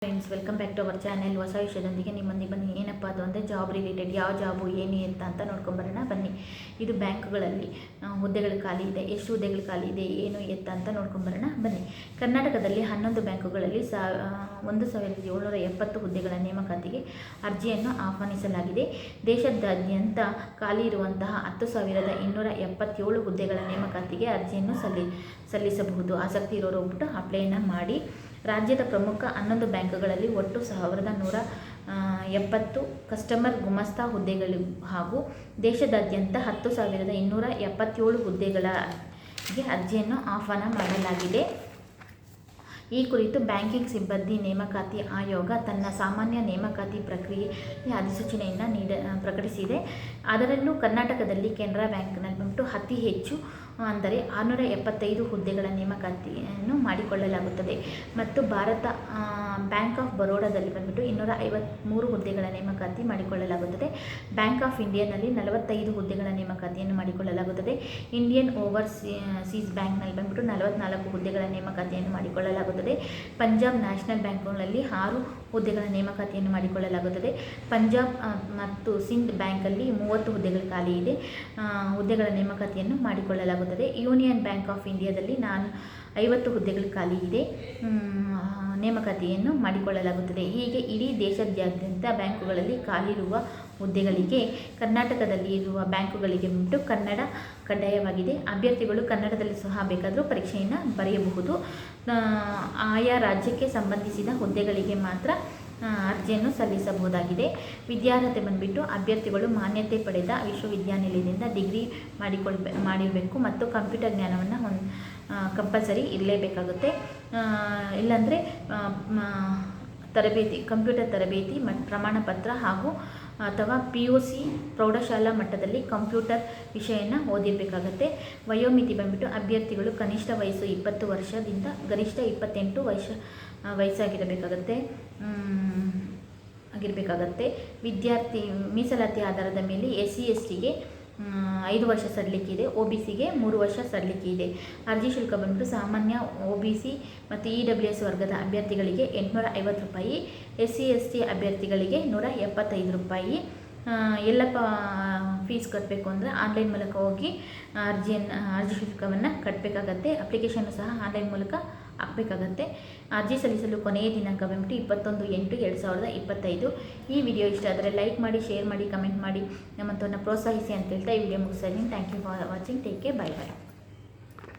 Friends, welcome back to our channel. ಹೊಸ ವಿಷಯದೊಂದಿಗೆ ನಿಮ್ಮೊಂದಿಗೆ ಬನ್ನಿ. ಏನಪ್ಪ ಅದು ಅಂದರೆ ಜಾಬ್ ರಿಲೇಟೆಡ್, ಯಾವ ಜಾಬು ಏನು ಅಂತ ನೋಡ್ಕೊಂಬರೋಣ ಬನ್ನಿ. ಇದು ಬ್ಯಾಂಕ್ಗಳಲ್ಲಿ ಹುದ್ದೆಗಳು ಖಾಲಿ ಇದೆ. ಎಷ್ಟು ಹುದ್ದೆಗಳು ಖಾಲಿ ಇದೆ, ಏನು ಅಂತ ನೋಡ್ಕೊಂಬರೋಣ ಬನ್ನಿ. ಕರ್ನಾಟಕದಲ್ಲಿ 11 ಬ್ಯಾಂಕುಗಳಲ್ಲಿ 1770 ಹುದ್ದೆಗಳ ನೇಮಕಾತಿಗೆ ಅರ್ಜಿಯನ್ನು ಆಹ್ವಾನಿಸಲಾಗಿದೆ. ದೇಶದಾದ್ಯಂತ ಖಾಲಿ ಇರುವಂತಹ 10,277 ಹುದ್ದೆಗಳ ನೇಮಕಾತಿಗೆ ಅರ್ಜಿಯನ್ನು ಸಲ್ಲಿಸಬಹುದು. ಆಸಕ್ತಿ ಇರೋರು ಹೋಗ್ಬಿಟ್ಟು ಅಪ್ಲೈನ ಮಾಡಿ. ರಾಜ್ಯದ ಪ್ರಮುಖ 11 ಬ್ಯಾಂಕ್ಗಳಲ್ಲಿ ಒಟ್ಟು 1,170 ಕಸ್ಟಮರ್ ಗುಮಾಸ್ತಾ ಹುದ್ದೆಗಳು ಹಾಗೂ ದೇಶದಾದ್ಯಂತ 10,277 ಹುದ್ದೆಗಳಿಗೆ ಅರ್ಜಿಯನ್ನು ಆಹ್ವಾನ ಮಾಡಲಾಗಿದೆ. ಈ ಕುರಿತು ಬ್ಯಾಂಕಿಂಗ್ ಸಿಬ್ಬಂದಿ ನೇಮಕಾತಿ ಆಯೋಗ ತನ್ನ ಸಾಮಾನ್ಯ ನೇಮಕಾತಿ ಪ್ರಕ್ರಿಯೆಯ ಅಧಿಸೂಚನೆಯನ್ನು ಪ್ರಕಟಿಸಿದೆ. ಅದರಲ್ಲೂ ಕರ್ನಾಟಕದಲ್ಲಿ ಕೆನರಾ ಬ್ಯಾಂಕ್ನಲ್ಲಿ ಬಂದು ಅತಿ ಹೆಚ್ಚು ಅಂದರೆ 675 ಹುದ್ದೆಗಳ ನೇಮಕಾತಿಯನ್ನು ಮಾಡಿಕೊಳ್ಳಲಾಗುತ್ತದೆ ಮತ್ತು ಭಾರತ ಬ್ಯಾಂಕ್ ಆಫ್ ಬರೋಡಾದಲ್ಲಿ ಬಂದ್ಬಿಟ್ಟು 253 ಹುದ್ದೆಗಳ ನೇಮಕಾತಿ ಮಾಡಿಕೊಳ್ಳಲಾಗುತ್ತದೆ. ಬ್ಯಾಂಕ್ ಆಫ್ ಇಂಡಿಯಾನಲ್ಲಿ 45 ಹುದ್ದೆಗಳ ನೇಮಕಾತಿಯನ್ನು ಮಾಡಿಕೊಳ್ಳಲಾಗುತ್ತದೆ. ಇಂಡಿಯನ್ ಓವರ್ಸೀಸ್ ಬ್ಯಾಂಕ್ನಲ್ಲಿ ಬಂದ್ಬಿಟ್ಟು 44 ಹುದ್ದೆಗಳ ನೇಮಕಾತಿಯನ್ನು ಮಾಡಿಕೊಳ್ಳಲಾಗುತ್ತದೆ. ಪಂಜಾಬ್ ನ್ಯಾಷನಲ್ ಬ್ಯಾಂಕ್ಗಳಲ್ಲಿ 6 ಹುದ್ದೆಗಳ ನೇಮಕಾತಿಯನ್ನು ಮಾಡಿಕೊಳ್ಳಲಾಗುತ್ತದೆ. ಪಂಜಾಬ್ ಮತ್ತು ಸಿಂಧ್ ಬ್ಯಾಂಕಲ್ಲಿ 30 ಹುದ್ದೆಗಳು ಖಾಲಿ ಇದೆ. ಹುದ್ದೆಗಳ ನೇಮಕಾತಿಯನ್ನು ಮಾಡಿಕೊಳ್ಳಲಾಗುತ್ತದೆ. ಯೂನಿಯನ್ ಬ್ಯಾಂಕ್ ಆಫ್ ಇಂಡಿಯಾದಲ್ಲಿ 50 ಹುದ್ದೆಗಳು ಖಾಲಿ ಇದೆ. ನೇಮಕಾತಿಯನ್ನು ಮಾಡಿಕೊಳ್ಳಲಾಗುತ್ತದೆ. ಹೀಗೆ ಇಡೀ ದೇಶದಾದ್ಯಂತ ಬ್ಯಾಂಕುಗಳಲ್ಲಿ ಖಾಲಿರುವ ಹುದ್ದೆಗಳಿಗೆ ಕರ್ನಾಟಕದಲ್ಲಿ ಇರುವ ಬ್ಯಾಂಕುಗಳಿಗೆ ಬಿಟ್ಟು ಕನ್ನಡ ಕಡ್ಡಾಯವಾಗಿದೆ. ಅಭ್ಯರ್ಥಿಗಳು ಕನ್ನಡದಲ್ಲಿ ಸಹ ಬೇಕಾದರೂ ಪರೀಕ್ಷೆಯನ್ನು ಬರೆಯಬಹುದು. ಆಯಾ ರಾಜ್ಯಕ್ಕೆ ಸಂಬಂಧಿಸಿದ ಹುದ್ದೆಗಳಿಗೆ ಮಾತ್ರ ಅರ್ಜಿಯನ್ನು ಸಲ್ಲಿಸಬಹುದಾಗಿದೆ. ವಿದ್ಯಾರ್ಹತೆ ಬಂದುಬಿಟ್ಟು ಅಭ್ಯರ್ಥಿಗಳು ಮಾನ್ಯತೆ ಪಡೆದ ವಿಶ್ವವಿದ್ಯಾನಿಲಯದಿಂದ ಡಿಗ್ರಿ ಮಾಡಿರಬೇಕು ಮತ್ತು ಕಂಪ್ಯೂಟರ್ ಜ್ಞಾನವನ್ನು ಕಂಪಲ್ಸರಿ ಇರಲೇಬೇಕಾಗುತ್ತೆ. ಇಲ್ಲಾಂದರೆ ಕಂಪ್ಯೂಟರ್ ತರಬೇತಿ ಪ್ರಮಾಣ ಪತ್ರ ಹಾಗೂ ಅಥವಾ PUC ಪ್ರೌಢಶಾಲಾ ಮಟ್ಟದಲ್ಲಿ ಕಂಪ್ಯೂಟರ್ ವಿಷಯನ ಓದಿರಬೇಕಾಗತ್ತೆ. ವಯೋಮಿತಿ ಬಂದುಬಿಟ್ಟು ಅಭ್ಯರ್ಥಿಗಳು ಕನಿಷ್ಠ ವಯಸ್ಸು 20 ವರ್ಷದಿಂದ ಗರಿಷ್ಠ 28 ವಯಸ್ಸಾಗಿರಬೇಕಾಗತ್ತೆ. ವಿದ್ಯಾರ್ಥಿ ಮೀಸಲಾತಿ ಆಧಾರದ ಮೇಲೆ SC STಗೆ 5 ವರ್ಷ ಸಡಿಲಿಕೆ ಇದೆ. OBCಗೆ 3 ವರ್ಷ ಸಡಿಲಿಕೆ ಇದೆ. ಅರ್ಜಿ ಶುಲ್ಕ ಬಂದು ಸಾಮಾನ್ಯ OBC ಮತ್ತು EWS ವರ್ಗದ ಅಭ್ಯರ್ಥಿಗಳಿಗೆ 850 ರೂಪಾಯಿ, SC ST ಅಭ್ಯರ್ಥಿಗಳಿಗೆ 175 ರೂಪಾಯಿ. ಎಲ್ಲಪ್ಪ ಫೀಸ್ ಕಟ್ಟಬೇಕು ಅಂದರೆ ಆನ್ಲೈನ್ ಮೂಲಕ ಹೋಗಿ ಅರ್ಜಿ ಶುಲ್ಕವನ್ನು ಕಟ್ಟಬೇಕಾಗತ್ತೆ. ಅಪ್ಲಿಕೇಶನ್ನು ಸಹ ಆನ್ಲೈನ್ ಮೂಲಕ ಹಾಕಬೇಕಾಗತ್ತೆ. ಅರ್ಜಿ ಸಲ್ಲಿಸಲು ಕೊನೆಯ ದಿನಾಂಕ ಬಂದ್ಬಿಟ್ಟು 21/8/2025. ಈ ವಿಡಿಯೋ ಇಷ್ಟ ಆದರೆ ಲೈಕ್ ಮಾಡಿ, ಶೇರ್ ಮಾಡಿ, ಕಮೆಂಟ್ ಮಾಡಿ, ನಮ್ಮಂಥವ್ರನ್ನ ಪ್ರೋತ್ಸಾಹಿಸಿ ಅಂತ ಹೇಳ್ತಾ ಈ ವಿಡಿಯೋ ಮುಗಿಸ್ತಾ ಇದ್ದೀನಿ. Thank you for watching. Take care. By.